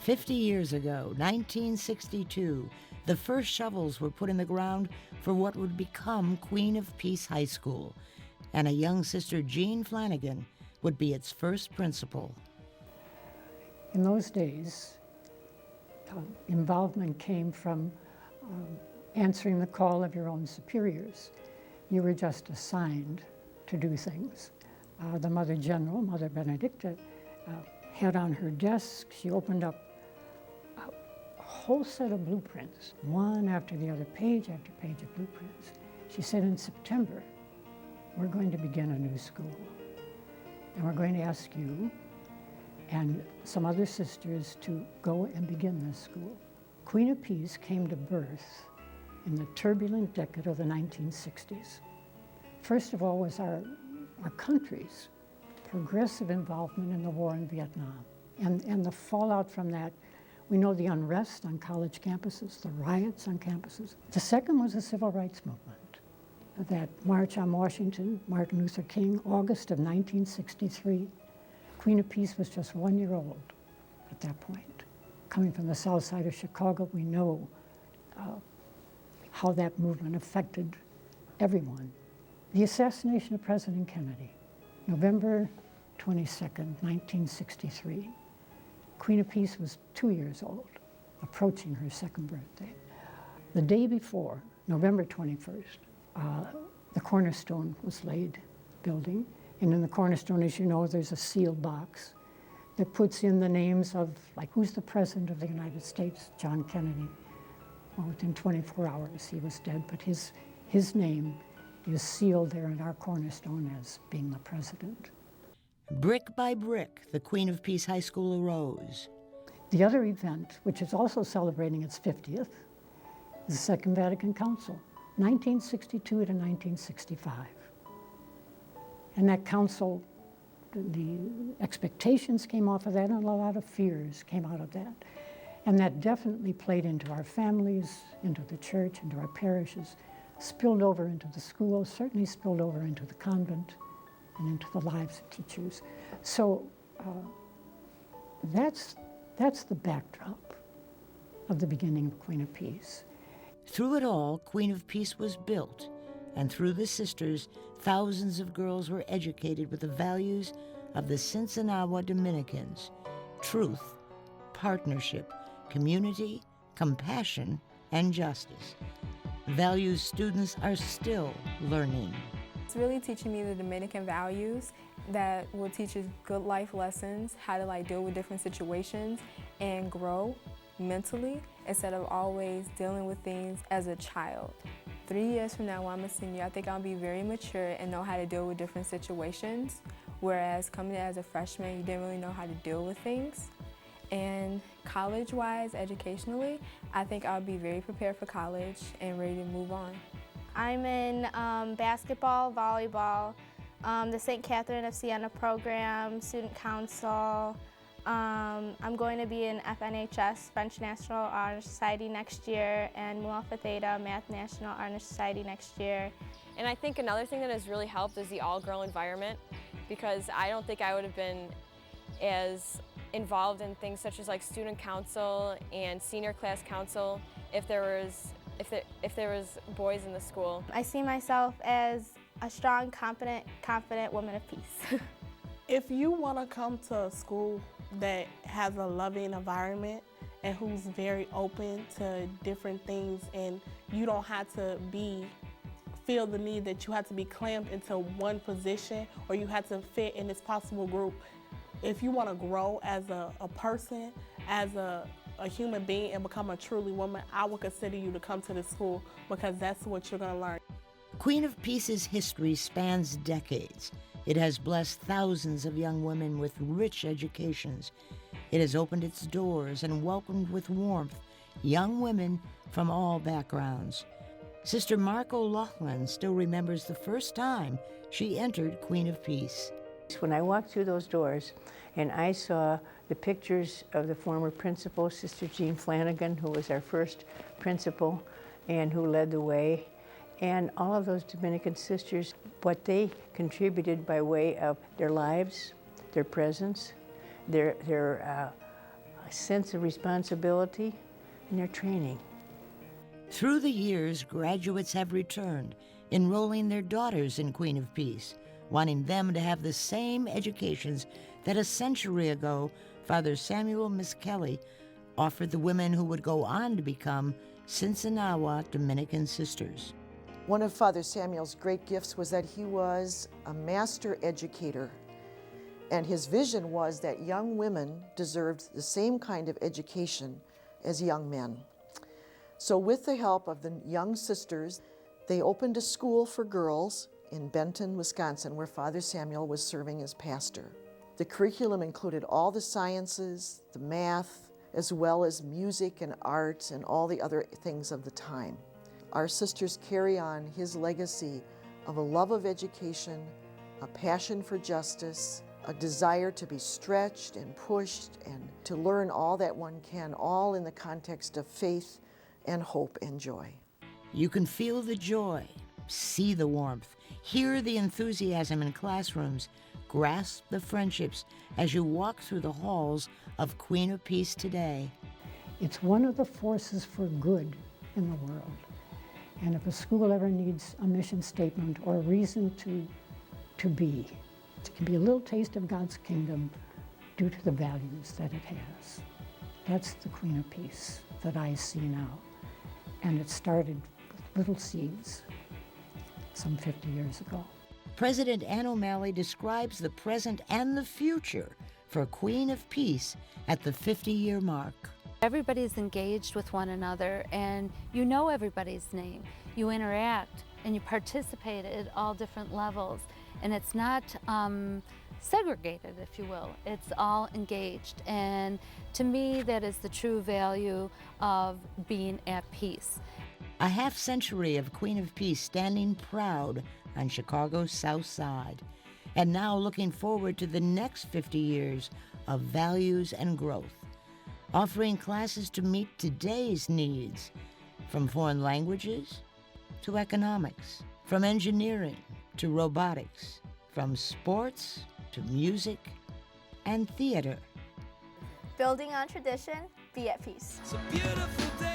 50 years ago, 1962, the first shovels were put in the ground for what would become Queen of Peace High School, and a young sister, Jeanne Flanagan, would be its first principal. In those days, involvement came from answering the call of your own superiors. You were just assigned to do things. The Mother General, Mother Benedicta, had on her desk, she opened up a whole set of blueprints, one after the other, page after page of blueprints. She said, in September, we're going to begin a new school. And we're going to ask you and some other sisters to go and begin this school. Queen of Peace came to birth in the turbulent decade of the 1960s. First of all was our country's progressive involvement in the war in Vietnam. And the fallout from that, we know the unrest on college campuses, the riots on campuses. The second was the civil rights movement. That March on Washington, Martin Luther King, August of 1963. Queen of Peace was just 1 year old at that point. Coming from the south side of Chicago, we know how that movement affected everyone. The assassination of President Kennedy, November 22nd, 1963. Queen of Peace was 2 years old, approaching her second birthday. The day before, November 21st, the cornerstone was laid, building. And in the cornerstone, as you know, there's a sealed box that puts in the names of, like, who's the President of the United States? John Kennedy. Well, within 24 hours, he was dead, but his name is sealed there in our cornerstone as being the president. Brick by brick, the Queen of Peace High School arose. The other event, which is also celebrating its 50th, is the Second Vatican Council, 1962 to 1965. And that council, the expectations came off of that, and a lot of fears came out of that. And that definitely played into our families, into the church, into our parishes, spilled over into the schools, certainly spilled over into the convent and into the lives of teachers. So that's the backdrop of the beginning of Queen of Peace. Through it all, Queen of Peace was built, and through the sisters, thousands of girls were educated with the values of the Sinsinawa Dominicans: truth, partnership, community, compassion, and justice. Values students are still learning. It's really teaching me the Dominican values that will teach us good life lessons, how to deal with different situations and grow mentally instead of always dealing with things as a child. 3 years from now, when I'm a senior, I think I'll be very mature and know how to deal with different situations, whereas coming in as a freshman, you didn't really know how to deal with things. And college-wise, educationally, I think I'll be very prepared for college and ready to move on. I'm in basketball, volleyball, the St. Catherine of Siena program, student council. I'm going to be in FNHS, French National Honor Society next year, and Mu Alpha Theta, Math National Honor Society next year. And I think another thing that has really helped is the all-girl environment, because I don't think I would have been as involved in things such as student council and senior class council if there was boys in the school. I see myself as a strong, confident woman of peace. If you want to come to a school that has a loving environment and who's very open to different things, and you don't have to feel the need that you have to be clamped into one position or you have to fit in this possible group. If you want to grow as a person, as a human being, and become a truly woman, I would consider you to come to this school, because that's what you're going to learn. Queen of Peace's history spans decades. It has blessed thousands of young women with rich educations. It has opened its doors and welcomed with warmth young women from all backgrounds. Sister Mark O'Loughlin still remembers the first time she entered Queen of Peace. When I walked through those doors and I saw the pictures of the former principal, Sister Jeanne Flanagan, who was our first principal and who led the way, and all of those Dominican sisters, what they contributed by way of their lives, their presence, their sense of responsibility in their training. Through the years, graduates have returned, enrolling their daughters in Queen of Peace, wanting them to have the same educations that a century ago Father Samuel Miskelly offered the women who would go on to become Sinsinawa Dominican sisters. One of Father Samuel's great gifts was that he was a master educator, and his vision was that young women deserved the same kind of education as young men. So with the help of the young sisters, they opened a school for girls in Benton, Wisconsin, where Father Samuel was serving as pastor. The curriculum included all the sciences, the math, as well as music and art and all the other things of the time. Our sisters carry on his legacy of a love of education, a passion for justice, a desire to be stretched and pushed and to learn all that one can, all in the context of faith and hope and joy. You can feel the joy, see the warmth, hear the enthusiasm in classrooms, grasp the friendships as you walk through the halls of Queen of Peace today. It's one of the forces for good in the world. And if a school ever needs a mission statement or a reason to be, it can be a little taste of God's kingdom due to the values that it has. That's the Queen of Peace that I see now. And it started with little seeds some 50 years ago. President Ann O'Malley describes the present and the future for Queen of Peace at the 50-year mark. Everybody's engaged with one another, and you know everybody's name. You interact and you participate at all different levels, and it's not segregated, if you will. It's all engaged, and to me that is the true value of being at peace. A half-century of Queen of Peace standing proud on Chicago's South Side, and now looking forward to the next 50 years of values and growth, offering classes to meet today's needs, from foreign languages to economics, from engineering to robotics, from sports to music and theater. Building on tradition, be at peace. It's a beautiful day.